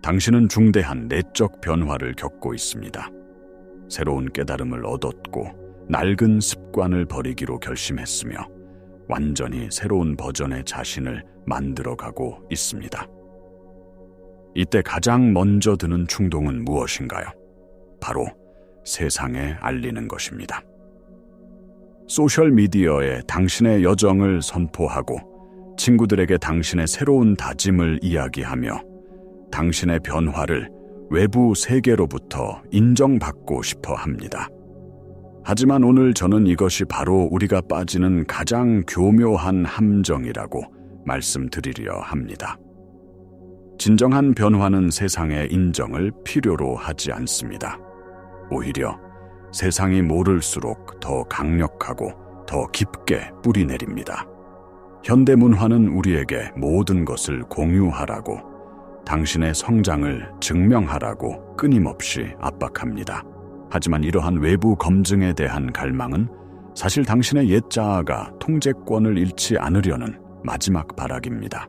당신은 중대한 내적 변화를 겪고 있습니다. 새로운 깨달음을 얻었고 낡은 습관을 버리기로 결심했으며 완전히 새로운 버전의 자신을 만들어가고 있습니다. 이때 가장 먼저 드는 충동은 무엇인가요? 바로 세상에 알리는 것입니다. 소셜미디어에 당신의 여정을 선포하고 친구들에게 당신의 새로운 다짐을 이야기하며 당신의 변화를 외부 세계로부터 인정받고 싶어 합니다. 하지만 오늘 저는 이것이 바로 우리가 빠지는 가장 교묘한 함정이라고 말씀드리려 합니다. 진정한 변화는 세상의 인정을 필요로 하지 않습니다. 오히려 세상이 모를수록 더 강력하고 더 깊게 뿌리내립니다. 현대문화는 우리에게 모든 것을 공유하라고, 당신의 성장을 증명하라고 끊임없이 압박합니다. 하지만 이러한 외부 검증에 대한 갈망은 사실 당신의 옛 자아가 통제권을 잃지 않으려는 마지막 발악입니다.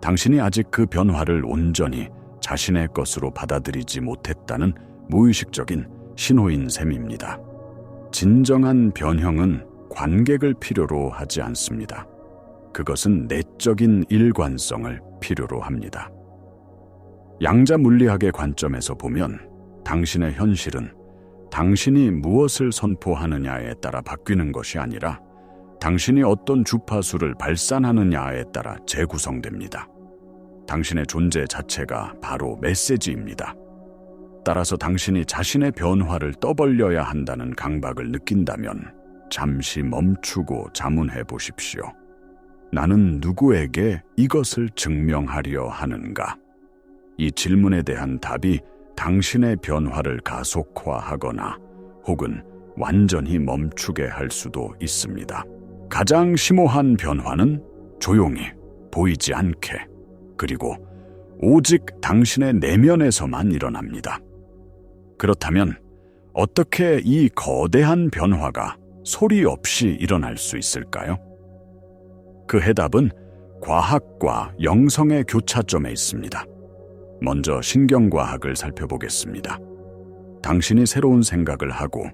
당신이 아직 그 변화를 온전히 자신의 것으로 받아들이지 못했다는 무의식적인 신호인 셈입니다. 진정한 변형은 관객을 필요로 하지 않습니다. 그것은 내적인 일관성을 필요로 합니다. 양자 물리학의 관점에서 보면 당신의 현실은 당신이 무엇을 선포하느냐에 따라 바뀌는 것이 아니라 당신이 어떤 주파수를 발산하느냐에 따라 재구성됩니다. 당신의 존재 자체가 바로 메시지입니다. 따라서 당신이 자신의 변화를 떠벌려야 한다는 강박을 느낀다면 잠시 멈추고 자문해 보십시오. 나는 누구에게 이것을 증명하려 하는가? 이 질문에 대한 답이 당신의 변화를 가속화하거나 혹은 완전히 멈추게 할 수도 있습니다. 가장 심오한 변화는 조용히, 보이지 않게, 그리고 오직 당신의 내면에서만 일어납니다. 그렇다면 어떻게 이 거대한 변화가 소리 없이 일어날 수 있을까요? 그 해답은 과학과 영성의 교차점에 있습니다. 먼저 신경과학을 살펴보겠습니다. 당신이 새로운 생각을 하고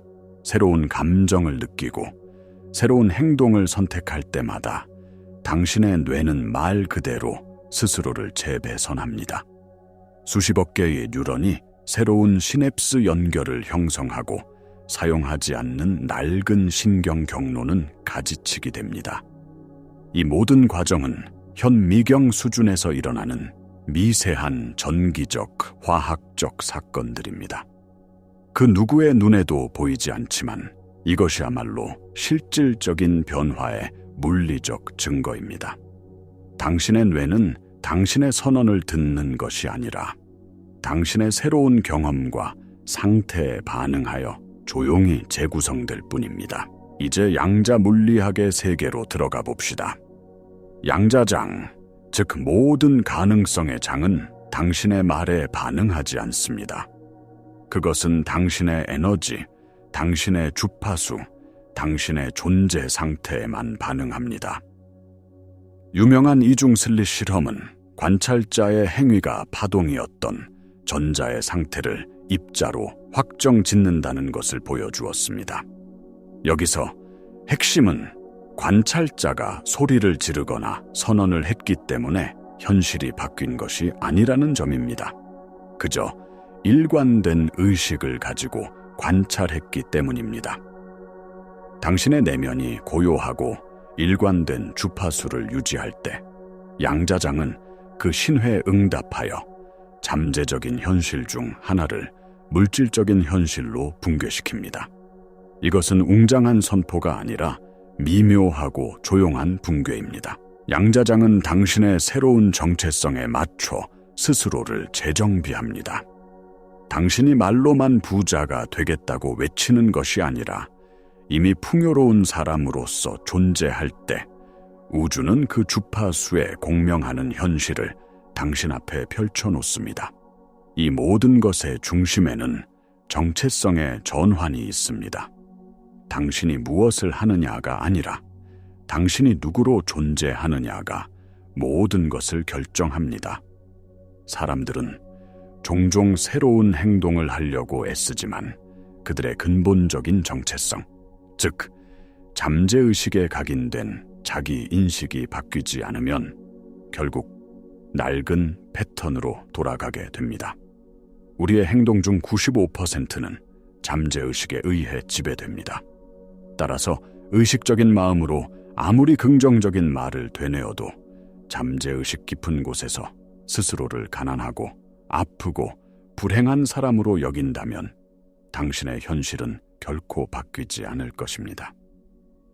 새로운 감정을 느끼고 새로운 행동을 선택할 때마다 당신의 뇌는 말 그대로 스스로를 재배선합니다. 수십억 개의 뉴런이 새로운 시냅스 연결을 형성하고 사용하지 않는 낡은 신경 경로는 가지치기 됩니다. 이 모든 과정은 현미경 수준에서 일어나는 미세한 전기적, 화학적 사건들입니다. 그 누구의 눈에도 보이지 않지만 이것이야말로 실질적인 변화의 물리적 증거입니다. 당신의 뇌는 당신의 선언을 듣는 것이 아니라 당신의 새로운 경험과 상태에 반응하여 조용히 재구성될 뿐입니다. 이제 양자 물리학의 세계로 들어가 봅시다. 양자장, 즉 모든 가능성의 장은 당신의 말에 반응하지 않습니다. 그것은 당신의 에너지, 당신의 주파수, 당신의 존재 상태에만 반응합니다. 유명한 이중 슬릿 실험은 관찰자의 행위가 파동이었던 전자의 상태를 입자로 확정 짓는다는 것을 보여주었습니다. 여기서 핵심은 관찰자가 소리를 지르거나 선언을 했기 때문에 현실이 바뀐 것이 아니라는 점입니다. 그저 일관된 의식을 가지고 관찰했기 때문입니다. 당신의 내면이 고요하고 일관된 주파수를 유지할 때 양자장은 그 신회에 응답하여 잠재적인 현실 중 하나를 물질적인 현실로 붕괴시킵니다. 이것은 웅장한 선포가 아니라 미묘하고 조용한 붕괴입니다. 양자장은 당신의 새로운 정체성에 맞춰 스스로를 재정비합니다. 당신이 말로만 부자가 되겠다고 외치는 것이 아니라 이미 풍요로운 사람으로서 존재할 때 우주는 그 주파수에 공명하는 현실을 당신 앞에 펼쳐놓습니다. 이 모든 것의 중심에는 정체성의 전환이 있습니다. 당신이 무엇을 하느냐가 아니라 당신이 누구로 존재하느냐가 모든 것을 결정합니다. 사람들은 종종 새로운 행동을 하려고 애쓰지만 그들의 근본적인 정체성, 즉 잠재의식에 각인된 자기 인식이 바뀌지 않으면 결국 낡은 패턴으로 돌아가게 됩니다. 우리의 행동 중 95%는 잠재의식에 의해 지배됩니다. 따라서 의식적인 마음으로 아무리 긍정적인 말을 되뇌어도 잠재의식 깊은 곳에서 스스로를 가난하고 아프고 불행한 사람으로 여긴다면 당신의 현실은 결코 바뀌지 않을 것입니다.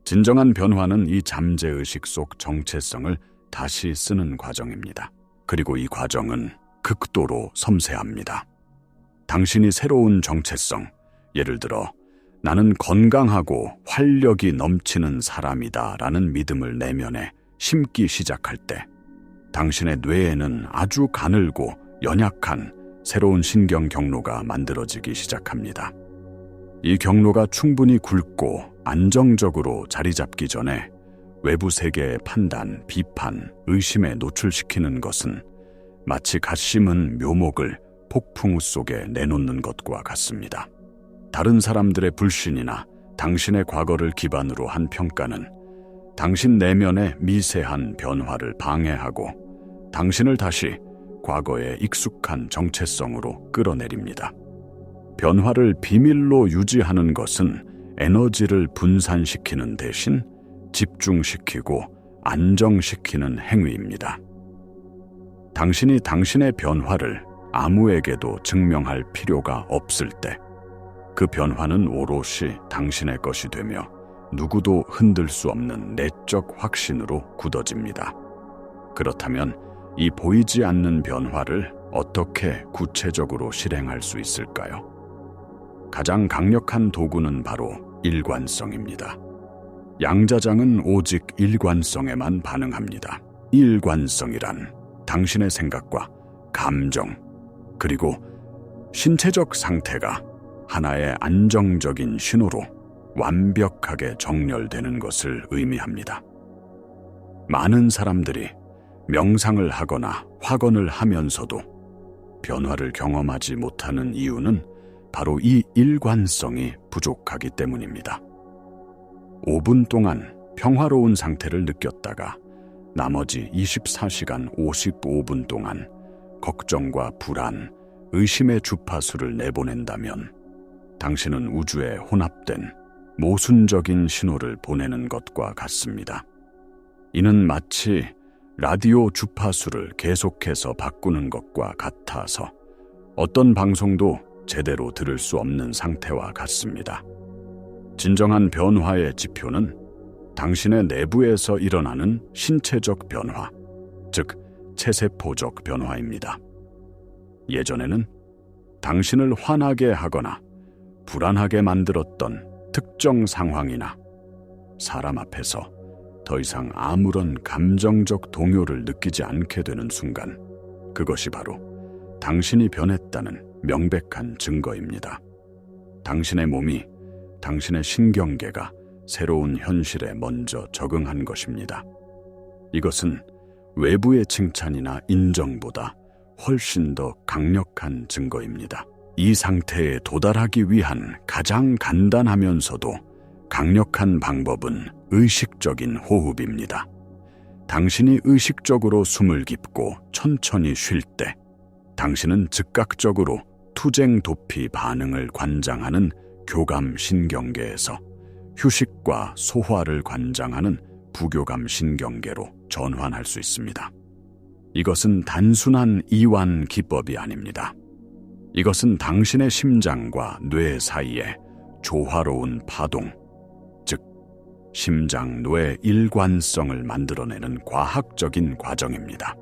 진정한 변화는 이 잠재의식 속 정체성을 다시 쓰는 과정입니다. 그리고 이 과정은 극도로 섬세합니다. 당신이 새로운 정체성, 예를 들어 나는 건강하고 활력이 넘치는 사람이다 라는 믿음을 내면에 심기 시작할 때 당신의 뇌에는 아주 가늘고 연약한 새로운 신경 경로가 만들어지기 시작합니다. 이 경로가 충분히 굵고 안정적으로 자리 잡기 전에 외부 세계의 판단, 비판, 의심에 노출시키는 것은 마치 갓 심은 묘목을 폭풍우 속에 내놓는 것과 같습니다. 다른 사람들의 불신이나 당신의 과거를 기반으로 한 평가는 당신 내면의 미세한 변화를 방해하고 당신을 다시 과거의 익숙한 정체성으로 끌어내립니다. 변화를 비밀로 유지하는 것은 에너지를 분산시키는 대신 집중시키고 안정시키는 행위입니다. 당신이 당신의 변화를 아무에게도 증명할 필요가 없을 때 그 변화는 오롯이 당신의 것이 되며 누구도 흔들 수 없는 내적 확신으로 굳어집니다. 그렇다면 이 보이지 않는 변화를 어떻게 구체적으로 실행할 수 있을까요? 가장 강력한 도구는 바로 일관성입니다. 양자장은 오직 일관성에만 반응합니다. 이 일관성이란 당신의 생각과 감정, 그리고 신체적 상태가 하나의 안정적인 신호로 완벽하게 정렬되는 것을 의미합니다. 많은 사람들이 명상을 하거나 확언을 하면서도 변화를 경험하지 못하는 이유는 바로 이 일관성이 부족하기 때문입니다. 5분 동안 평화로운 상태를 느꼈다가 나머지 24시간 55분 동안 걱정과 불안, 의심의 주파수를 내보낸다면 당신은 우주에 혼합된 모순적인 신호를 보내는 것과 같습니다. 이는 마치 라디오 주파수를 계속해서 바꾸는 것과 같아서 어떤 방송도 제대로 들을 수 없는 상태와 같습니다. 진정한 변화의 지표는 당신의 내부에서 일어나는 신체적 변화, 즉 체세포적 변화입니다. 예전에는 당신을 화나게 하거나 불안하게 만들었던 특정 상황이나 사람 앞에서 더 이상 아무런 감정적 동요를 느끼지 않게 되는 순간, 그것이 바로 당신이 변했다는 명백한 증거입니다. 당신의 몸이, 당신의 신경계가 새로운 현실에 먼저 적응한 것입니다. 이것은 외부의 칭찬이나 인정보다 훨씬 더 강력한 증거입니다. 이 상태에 도달하기 위한 가장 간단하면서도 강력한 방법은 의식적인 호흡입니다. 당신이 의식적으로 숨을 깊고 천천히 쉴 때 당신은 즉각적으로 투쟁 도피 반응을 관장하는 교감 신경계에서 휴식과 소화를 관장하는 부교감 신경계로 전환할 수 있습니다. 이것은 단순한 이완 기법이 아닙니다. 이것은 당신의 심장과 뇌 사이에 조화로운 파동, 즉 심장-뇌 일관성을 만들어내는 과학적인 과정입니다.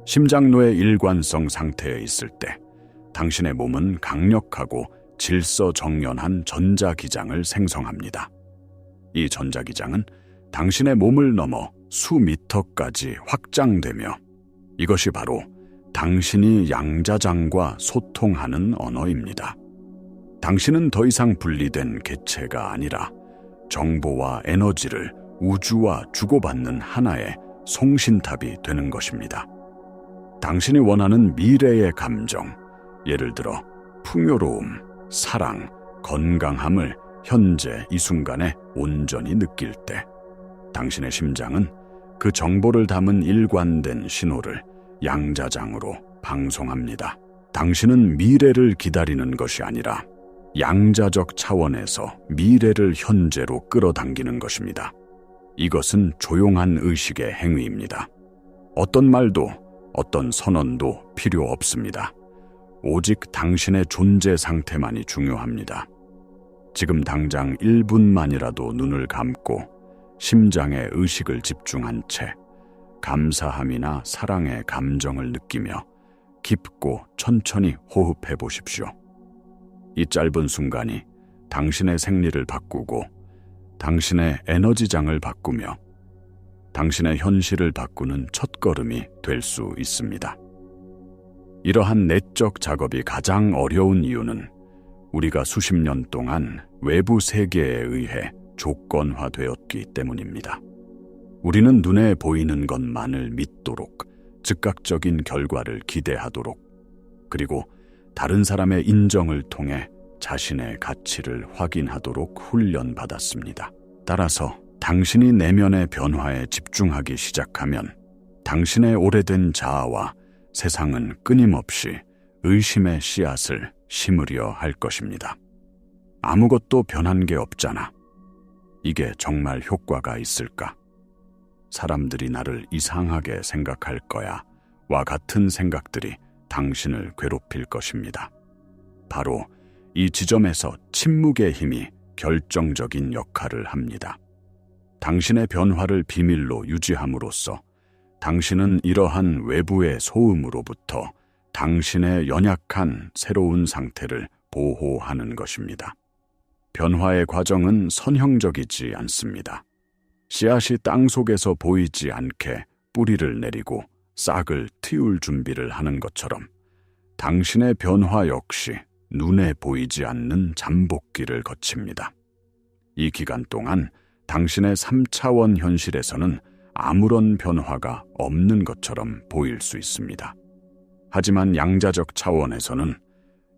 심장-뇌 일관성 상태에 있을 때 당신의 몸은 강력하고 질서정연한 전자기장을 생성합니다. 이 전자기장은 당신의 몸을 넘어 수미터까지 확장되며 이것이 바로 당신이 양자장과 소통하는 언어입니다. 당신은 더 이상 분리된 개체가 아니라 정보와 에너지를 우주와 주고받는 하나의 송신탑이 되는 것입니다. 당신이 원하는 미래의 감정, 예를 들어 풍요로움, 사랑, 건강함을 현재 이 순간에 온전히 느낄 때 당신의 심장은 그 정보를 담은 일관된 신호를 양자장으로 방송합니다. 당신은 미래를 기다리는 것이 아니라 양자적 차원에서 미래를 현재로 끌어당기는 것입니다. 이것은 조용한 의식의 행위입니다. 어떤 말도 어떤 선언도 필요 없습니다. 오직 당신의 존재 상태만이 중요합니다. 지금 당장 1분만이라도 눈을 감고 심장에 의식을 집중한 채 감사함이나 사랑의 감정을 느끼며 깊고 천천히 호흡해 보십시오. 이 짧은 순간이 당신의 생리를 바꾸고 당신의 에너지장을 바꾸며 당신의 현실을 바꾸는 첫걸음이 될 수 있습니다. 이러한 내적 작업이 가장 어려운 이유는 우리가 수십 년 동안 외부 세계에 의해 조건화되었기 때문입니다. 우리는 눈에 보이는 것만을 믿도록, 즉각적인 결과를 기대하도록, 그리고 다른 사람의 인정을 통해 자신의 가치를 확인하도록 훈련받았습니다. 따라서 당신이 내면의 변화에 집중하기 시작하면 당신의 오래된 자아와 세상은 끊임없이 의심의 씨앗을 심으려 할 것입니다. 아무것도 변한 게 없잖아. 이게 정말 효과가 있을까? 사람들이 나를 이상하게 생각할 거야 와 같은 생각들이 당신을 괴롭힐 것입니다. 바로 이 지점에서 침묵의 힘이 결정적인 역할을 합니다. 당신의 변화를 비밀로 유지함으로써 당신은 이러한 외부의 소음으로부터 당신의 연약한 새로운 상태를 보호하는 것입니다. 변화의 과정은 선형적이지 않습니다. 씨앗이 땅 속에서 보이지 않게 뿌리를 내리고 싹을 틔울 준비를 하는 것처럼 당신의 변화 역시 눈에 보이지 않는 잠복기를 거칩니다. 이 기간 동안 당신의 3차원 현실에서는 아무런 변화가 없는 것처럼 보일 수 있습니다. 하지만 양자적 차원에서는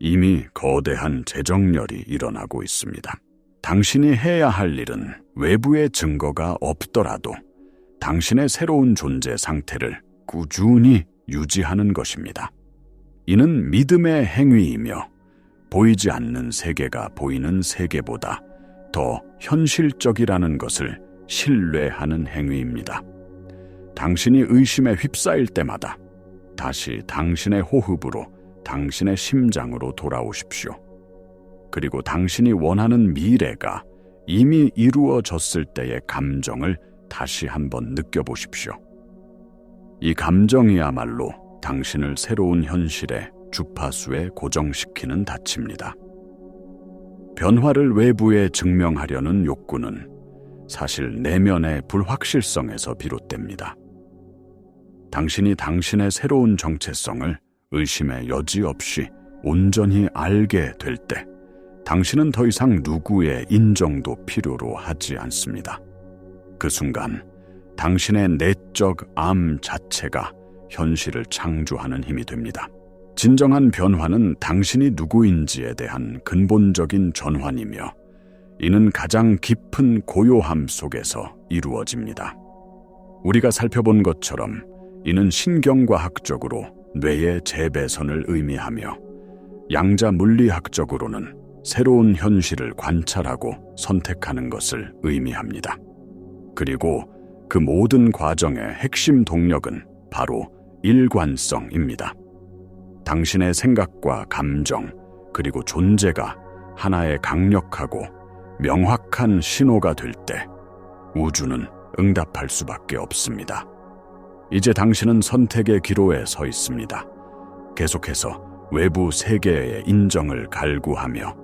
이미 거대한 재정렬이 일어나고 있습니다. 당신이 해야 할 일은 외부의 증거가 없더라도 당신의 새로운 존재 상태를 꾸준히 유지하는 것입니다. 이는 믿음의 행위이며 보이지 않는 세계가 보이는 세계보다 더 현실적이라는 것을 신뢰하는 행위입니다. 당신이 의심에 휩싸일 때마다 다시 당신의 호흡으로 당신의 심장으로 돌아오십시오. 그리고 당신이 원하는 미래가 이미 이루어졌을 때의 감정을 다시 한번 느껴보십시오. 이 감정이야말로 당신을 새로운 현실의 주파수에 고정시키는 닻입니다. 변화를 외부에 증명하려는 욕구는 사실 내면의 불확실성에서 비롯됩니다. 당신이 당신의 새로운 정체성을 의심의 여지 없이 온전히 알게 될 때 당신은 더 이상 누구의 인정도 필요로 하지 않습니다. 그 순간 당신의 내적 암 자체가 현실을 창조하는 힘이 됩니다. 진정한 변화는 당신이 누구인지에 대한 근본적인 전환이며 이는 가장 깊은 고요함 속에서 이루어집니다. 우리가 살펴본 것처럼 이는 신경과학적으로 뇌의 재배선을 의미하며 양자 물리학적으로는 새로운 현실을 관찰하고 선택하는 것을 의미합니다. 그리고 그 모든 과정의 핵심 동력은 바로 일관성입니다. 당신의 생각과 감정, 그리고 존재가 하나의 강력하고 명확한 신호가 될 때 우주는 응답할 수밖에 없습니다. 이제 당신은 선택의 기로에 서 있습니다. 계속해서 외부 세계의 인정을 갈구하며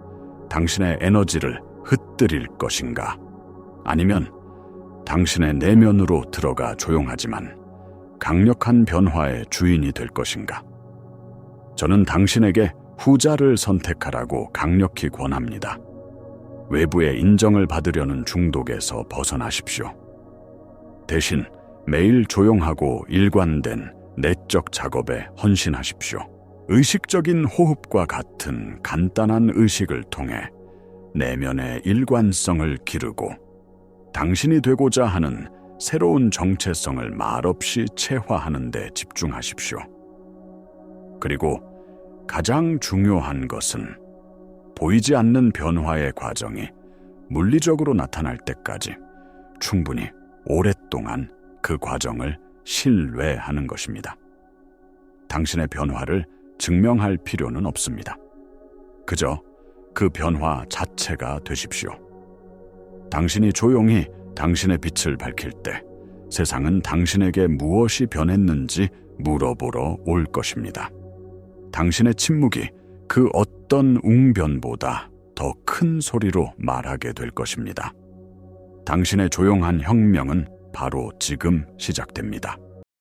당신의 에너지를 흩뜨릴 것인가? 아니면 당신의 내면으로 들어가 조용하지만 강력한 변화의 주인이 될 것인가? 저는 당신에게 후자를 선택하라고 강력히 권합니다. 외부의 인정을 받으려는 중독에서 벗어나십시오. 대신 매일 조용하고 일관된 내적 작업에 헌신하십시오. 의식적인 호흡과 같은 간단한 의식을 통해 내면의 일관성을 기르고 당신이 되고자 하는 새로운 정체성을 말없이 체화하는 데 집중하십시오. 그리고 가장 중요한 것은 보이지 않는 변화의 과정이 물리적으로 나타날 때까지 충분히 오랫동안 그 과정을 신뢰하는 것입니다. 당신의 변화를 증명할 필요는 없습니다. 그저 그 변화 자체가 되십시오. 당신이 조용히 당신의 빛을 밝힐 때 세상은 당신에게 무엇이 변했는지 물어보러 올 것입니다. 당신의 침묵이 그 어떤 웅변보다 더 큰 소리로 말하게 될 것입니다. 당신의 조용한 혁명은 바로 지금 시작됩니다.